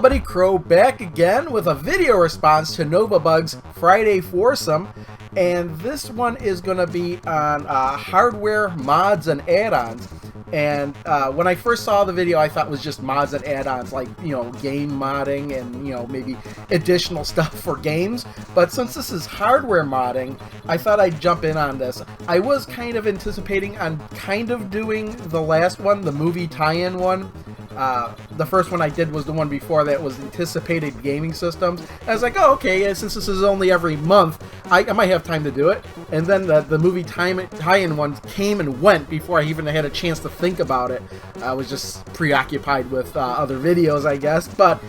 buddy Crow back again with a video response to Novabug's Friday Foursome, and this one is going to be on hardware mods and add-ons. And when I first saw the video, I thought it was just mods and add-ons, like, you know, game modding and, you know, maybe additional stuff for games. But since this is hardware modding, I thought I'd jump in on this. I was kind of anticipating on kind of doing the last one, the movie tie-in one. The first one I did was the one before that was anticipated gaming systems. I was like, oh, okay, since this is only every month, I might have time to do it. And then the movie tie-in one came and went before I even had a chance to think about it. I was just preoccupied with other videos, I guess. But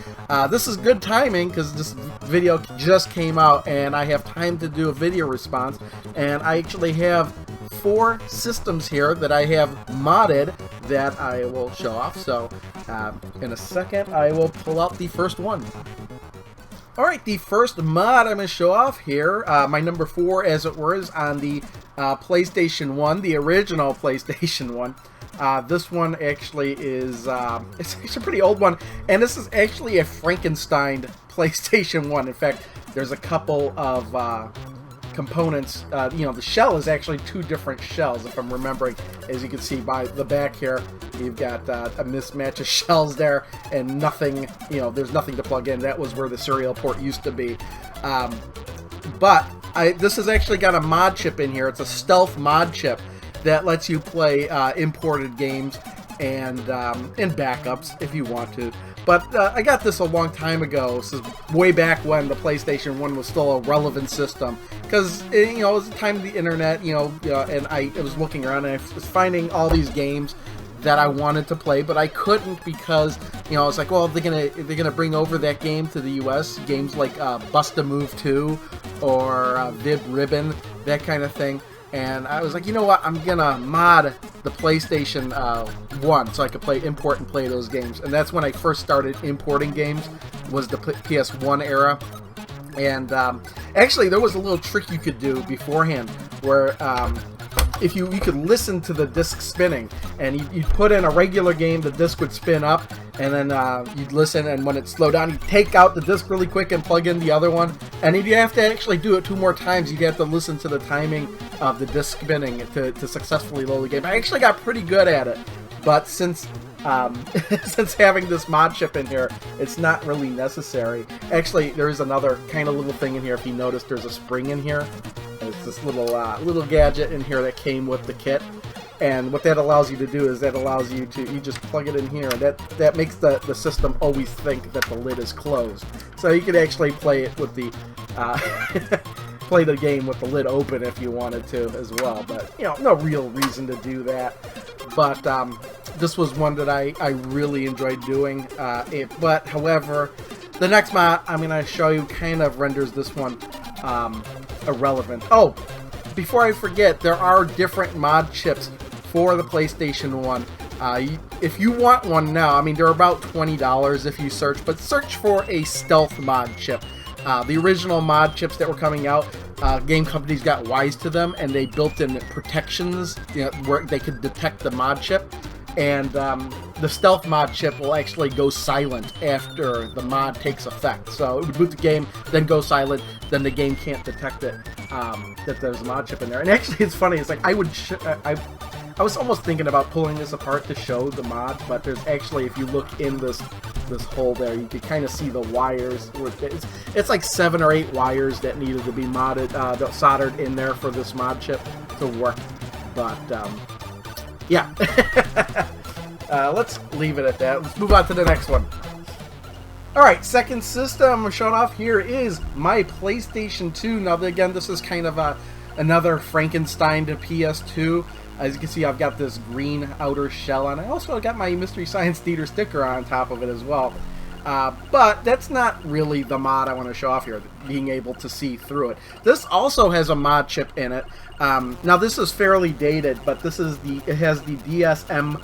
this is good timing because this video just came out and I have time to do a video response. And I actually have 4 systems here that I have modded that I will show off. So in a second I will pull out the first one. Alright, the first mod I'm going to show off here, my number 4 as it were, is on the PlayStation 1, the original PlayStation 1. This one actually is, it's a pretty old one, and this is actually a Frankenstein PlayStation 1. In fact, there's a couple of components. You know, the shell is actually 2 different shells, if I'm remembering. As you can see by the back here, you've got a mismatch of shells there, and nothing, you know, there's nothing to plug in. That was where the serial port used to be. But this has actually got a mod chip in here. It's a stealth mod chip that lets you play imported games and backups if you want to. But I got this a long time ago. This is way back when the PlayStation 1 was still a relevant system. Because, you know, it was the time of the internet, you know, and I was looking around and I was finding all these games that I wanted to play, but I couldn't because, you know, I was like, well, they're gonna bring over that game to the US, games like Bust-A-Move 2 or Vib Ribbon, that kind of thing. And I was like, you know what, I'm gonna mod the PlayStation 1 so I could import and play those games. And that's when I first started importing games, was the PS1 era. And actually, there was a little trick you could do beforehand where if you could listen to the disc spinning, and you'd put in a regular game, the disc would spin up, and then you'd listen, and when it slowed down, you'd take out the disc really quick and plug in the other one. And if you have to actually do it 2 more times, you'd have to listen to the timing of the disc spinning to successfully load the game. I actually got pretty good at it, but since since having this mod chip in here, it's not really necessary. Actually, there is another kind of little thing in here. If you notice, there's a spring in here. It's this little gadget in here that came with the kit, and what that allows you to do is that allows you to just plug it in here, and that makes the system always think that the lid is closed. So you could actually play it with the play the game with the lid open if you wanted to as well. But you know, no real reason to do that. But this was one that I really enjoyed doing. But however, the next mod I'm going to show you kind of renders this one irrelevant. Oh, before I forget, there are different mod chips for the PlayStation 1. If you want one now, I mean, they're about $20 if you search, but search for a stealth mod chip. The original mod chips that were coming out, game companies got wise to them, and they built in protections, you know, where they could detect the mod chip. And the stealth mod chip will actually go silent after the mod takes effect. So it would boot the game, then go silent, then the game can't detect it, that there's a mod chip in there. And actually, it's funny, it's like I was almost thinking about pulling this apart to show the mod, but there's actually, if you look in this hole there, you can kind of see the wires. It's like 7 or 8 wires that needed to be soldered in there for this mod chip to work. But yeah, let's leave it at that. Let's move on to the next one. Alright, second system shown off here is my PlayStation 2. Now, again, this is kind of another Frankenstein to PS2. As you can see, I've got this green outer shell, and I also got my Mystery Science Theater sticker on top of it as well. But that's not really the mod I want to show off here, being able to see through it. This also has a mod chip in it. Now, this is fairly dated, but this is it has the DMS4.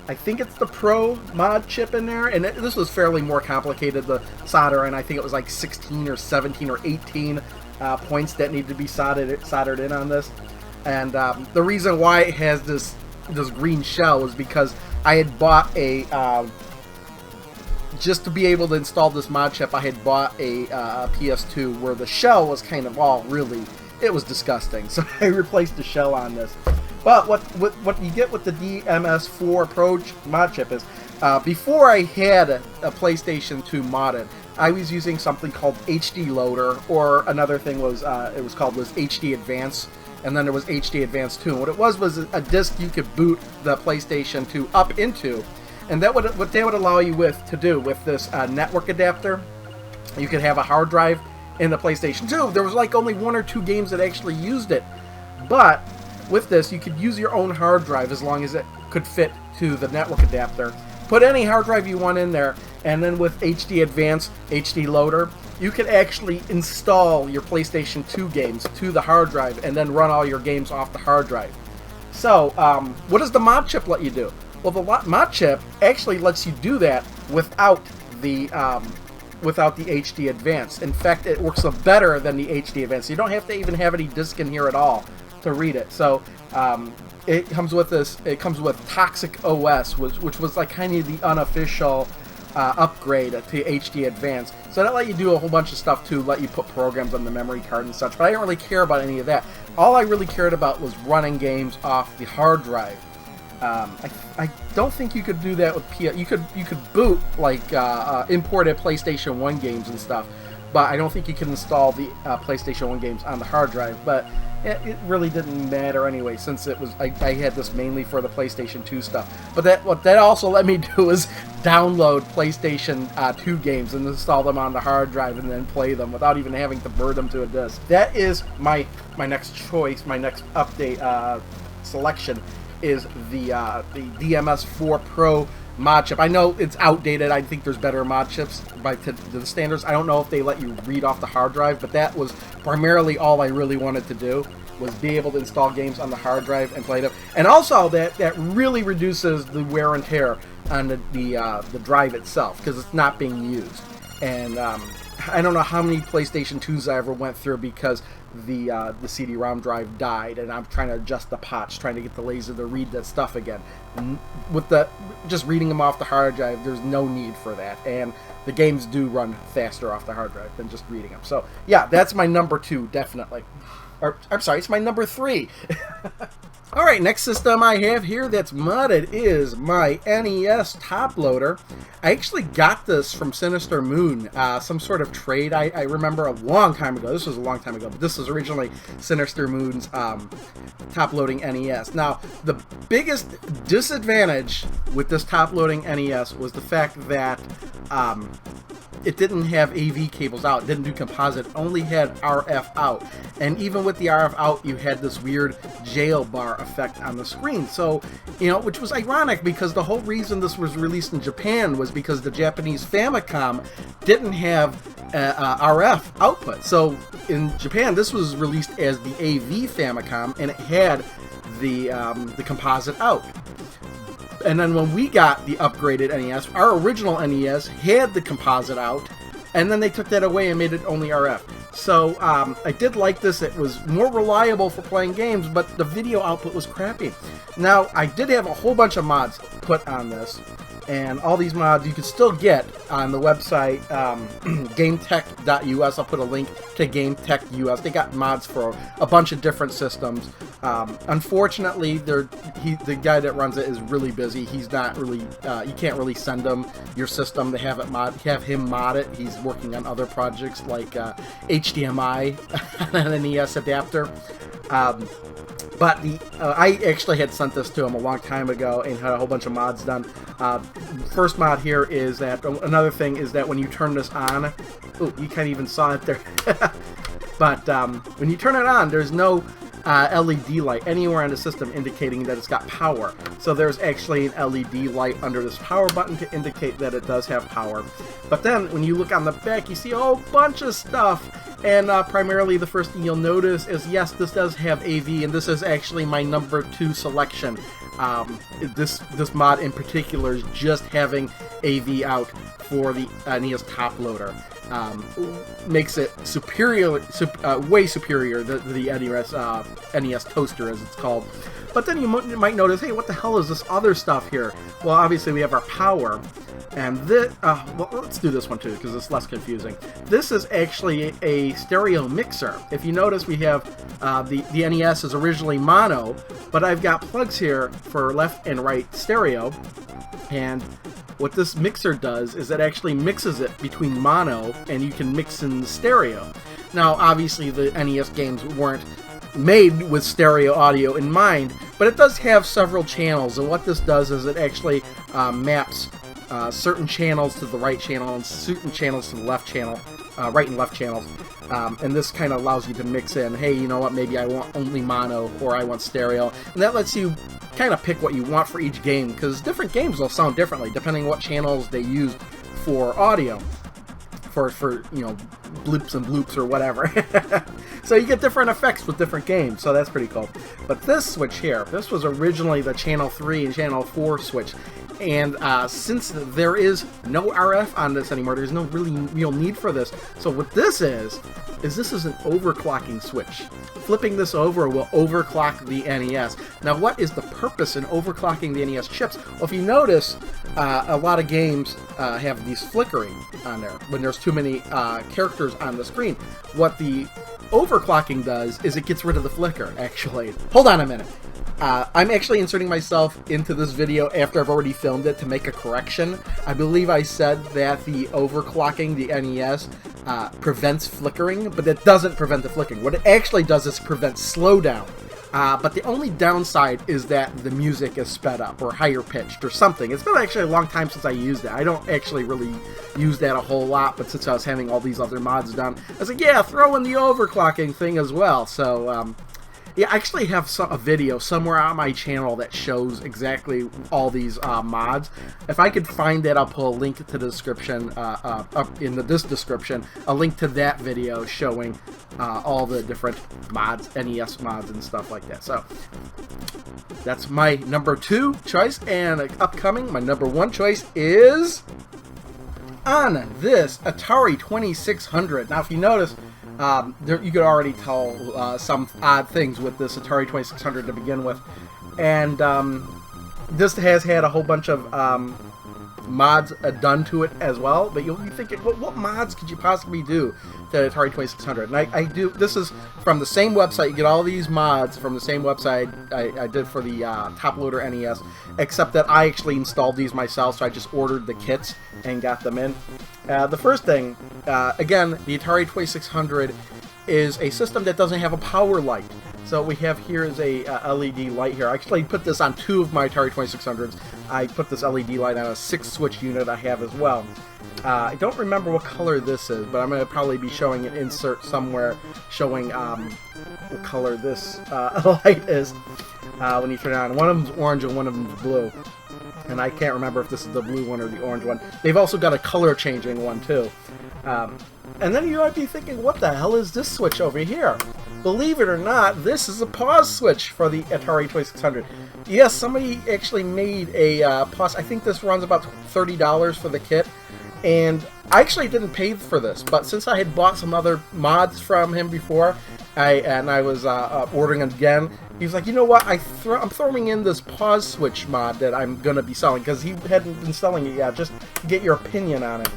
I think it's the Pro mod chip in there, and this was fairly more complicated to solder, and I think it was like 16 or 17 or 18 points that need to be soldered in on this. And the reason why it has this green shell is because I had bought a just to be able to install this mod chip, I had bought a PS2 where the shell was kind of all really, it was disgusting. So I replaced the shell on this. But what you get with the DMS4 Pro mod chip is, before I had a PlayStation 2 modded, I was using something called HD Loader, or another thing was HD Advance, and then there was HD Advance 2. And what it was a disc you could boot the PlayStation 2 up into, and that what they would allow you to do with this network adapter, you could have a hard drive in the PlayStation 2. There was like only 1 or 2 games that actually used it, but with this you could use your own hard drive as long as it could fit to the network adapter. Put any hard drive you want in there, and then with HD Advance, HD Loader, you could actually install your PlayStation 2 games to the hard drive and then run all your games off the hard drive. So, what does the mod chip let you do? Well, the mod chip actually lets you do that without the HD Advance. In fact, it works better than the HD Advance. You don't have to even have any disc in here at all to read it. So, it comes with this. It comes with Toxic OS, which was like kind of the unofficial upgrade to HD Advance. So that let you do a whole bunch of stuff too, let you put programs on the memory card and such. But I didn't really care about any of that. All I really cared about was running games off the hard drive. I don't think you could do that with PS. You could boot like imported PlayStation 1 games and stuff, but I don't think you can install the PlayStation 1 games on the hard drive. But it really didn't matter anyway, since it was I had this mainly for the PlayStation 2 stuff. But what that also let me do is download PlayStation 2 games and install them on the hard drive and then play them without even having to burn them to a disc. That is my next choice, my next update selection is the DMS4 Pro mod chip. I know it's outdated. I think there's better mod chips by the standards. I don't know if they let you read off the hard drive, but that was primarily all I really wanted to do, was be able to install games on the hard drive and play them. And also that really reduces the wear and tear on the drive itself, because it's not being used. And I don't know how many PlayStation 2s I ever went through because the CD-ROM drive died, and I'm trying to adjust the patch, trying to get the laser to read that stuff again. With just reading them off the hard drive, there's no need for that, and the games do run faster off the hard drive than just reading them. So yeah, that's my number 2, definitely. Or I'm sorry, it's my number 3. Alright, next system I have here that's modded is my NES top loader. I actually got this from Sinister Moon, some sort of trade. I remember a long time ago. This was a long time ago, but this was originally Sinister Moon's top loading NES. Now, the biggest disadvantage with this top loading NES was the fact that it didn't have AV cables out. It didn't do composite. It only had RF out. And even with the RF out, you had this weird jail bar effect on the screen. So, which was ironic, because the whole reason this was released in Japan was because the Japanese Famicom didn't have RF output. So in Japan, this was released as the AV Famicom, and it had the composite out. And then when we got the upgraded NES, our original NES had the composite out, and then they took that away and made it only RF. So I did like this. It was more reliable for playing games, but the video output was crappy. Now, I did have a whole bunch of mods put on this, and all these mods you can still get on the website gametech.us. I'll put a link to gametech.us. They got mods for a bunch of different systems. Unfortunately, the guy that runs it is really busy. He's not really, you can't really send him your system to have him mod it. He's working on other projects like HDMI and an NES adapter. But I actually had sent this to him a long time ago and had a whole bunch of mods done. First mod here is that, another thing is that when you turn this on, oh, you can't even saw it there. But when you turn it on, there's no LED light anywhere on the system indicating that it's got power. So there's actually an LED light under this power button to indicate that it does have power. But then when you look on the back, you see a whole bunch of stuff. And primarily the first thing you'll notice is, yes, this does have AV, and this is actually my number 2 selection. This mod in particular is just having AV out for the NES top loader. Makes it superior, way superior to the NES Toaster, as it's called. But then you might notice, hey, what the hell is this other stuff here? Well, obviously we have our power, And this, well, let's do this one too, because it's less confusing. This is actually a stereo mixer. If you notice, we have the NES is originally mono, but I've got plugs here for left and right stereo. And what this mixer does is it actually mixes it between mono, and you can mix in the stereo. Now, obviously, the NES games weren't made with stereo audio in mind, but it does have several channels, and what this does is it actually maps certain channels to the right channel and certain channels to the left channel, right and left channels, and this kind of allows you to mix in, hey, you know what, maybe I want only mono or I want stereo, and that lets you kind of pick what you want for each game, because different games will sound differently depending on what channels they use for audio, for you know, bloops and bloops or whatever. So you get different effects with different games, so that's pretty cool. But this switch here, this was originally the channel 3 and channel 4 switch, and since there is no RF on this anymore, there's no real need for this. So what this is this is an overclocking switch. Flipping this over will overclock the NES. Now, what is the purpose in overclocking the NES chips? Well, if you notice, a lot of games have these flickering on there when there's too many characters on the screen. What the overclocking does is it gets rid of the flicker, actually. Hold on a minute. I'm actually inserting myself into this video after I've already filmed it to make a correction. I believe I said that the overclocking the NES prevents flickering, but it doesn't prevent the flickering. What it actually does is prevent slowdown. But the only downside is that the music is sped up or higher pitched or something. It's been actually a long time since I used it. I don't actually really use that a whole lot, but since I was having all these other mods done, I was like, yeah, throw in the overclocking thing as well. So, yeah, I actually have a video somewhere on my channel that shows exactly all these mods. If I could find that, I'll put a link to the description, up in this description, a link to that video showing all the different mods, NES mods and stuff like that. So that's my number 2 choice, and upcoming, my number 1 choice is on this Atari 2600. Now, if you notice, you could already tell some odd things with this Atari 2600 to begin with, and this has had a whole bunch of mods done to it as well. But you'll be thinking, well, what mods could you possibly do to the Atari 2600? And I do. This is from the same website. You get all these mods from the same website I did for the top loader NES, except that I actually installed these myself. So I just ordered the kits and got them in. The first thing, again, the Atari 2600 is a system that doesn't have a power light. So what we have here is a LED light here. I actually put this on 2 of my Atari 2600s. I put this LED light on a 6-switch unit I have as well. I don't remember what color this is, but I'm going to probably be showing an insert somewhere showing what color this light is when you turn it on. One of them's orange and one of them's blue. And I can't remember if this is the blue one or the orange one. They've also got a color changing one too. And then you might be thinking, what the hell is this switch over here? Believe it or not, this is a pause switch for the Atari 2600. Yes, somebody actually made a pause. I think this runs about $30 for the kit. And I actually didn't pay for this, but since I had bought some other mods from him before, I was ordering them again, he was like, you know what, I'm throwing in this pause switch mod that I'm going to be selling, because he hadn't been selling it yet, just to get your opinion on it.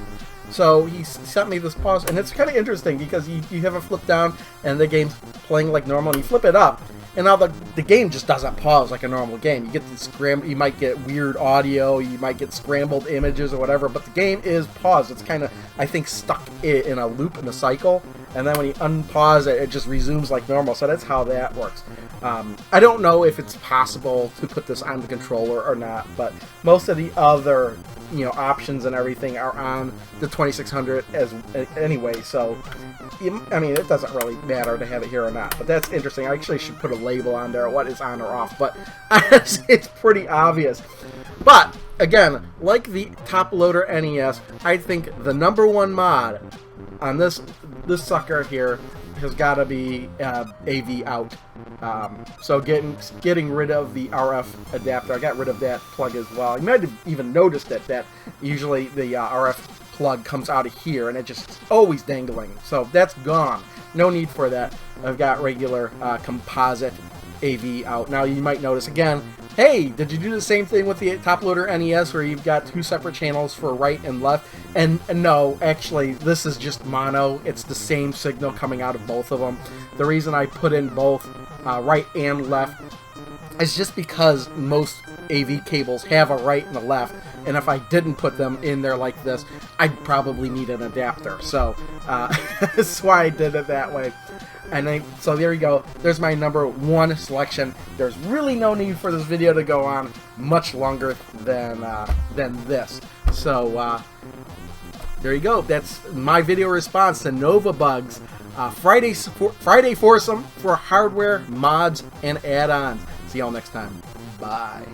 So he sent me this pause, and it's kind of interesting because you have it flip down and the game's playing like normal, and you flip it up, and now the game just doesn't pause like a normal game. You get the you might get weird audio, you might get scrambled images or whatever, but the game is paused. It's kind of, I think, stuck in a loop, in a cycle, and then when you unpause it, it just resumes like normal. So that's how that works. I don't know if it's possible to put this on the controller or not, but most of the other options and everything are on the 2600 anyway, so I mean, it doesn't really matter to have it here or not, but that's interesting. I actually should put a label on there, what is on or off, but it's pretty obvious. But again, like the top loader NES, I think the number 1 mod on this sucker here has got to be AV out. So getting rid of the RF adapter, I got rid of that plug as well. You might have even noticed that usually the RF plug comes out of here and it just always dangling. So that's gone. No need for that. I've got regular composite AV out. Now you might notice again, hey, did you do the same thing with the top loader NES where you've got 2 separate channels for right and left? And no, actually, this is just mono. It's the same signal coming out of both of them. The reason I put in both right and left is just because most AV cables have a right and a left, and if I didn't put them in there like this, I'd probably need an adapter. So that's why I did it that way. And so there you go. There's my number 1 selection. There's really no need for this video to go on much longer than this. So there you go. That's my video response to Novabug's Friday Foursome for hardware, mods, and add-ons. See y'all next time. Bye.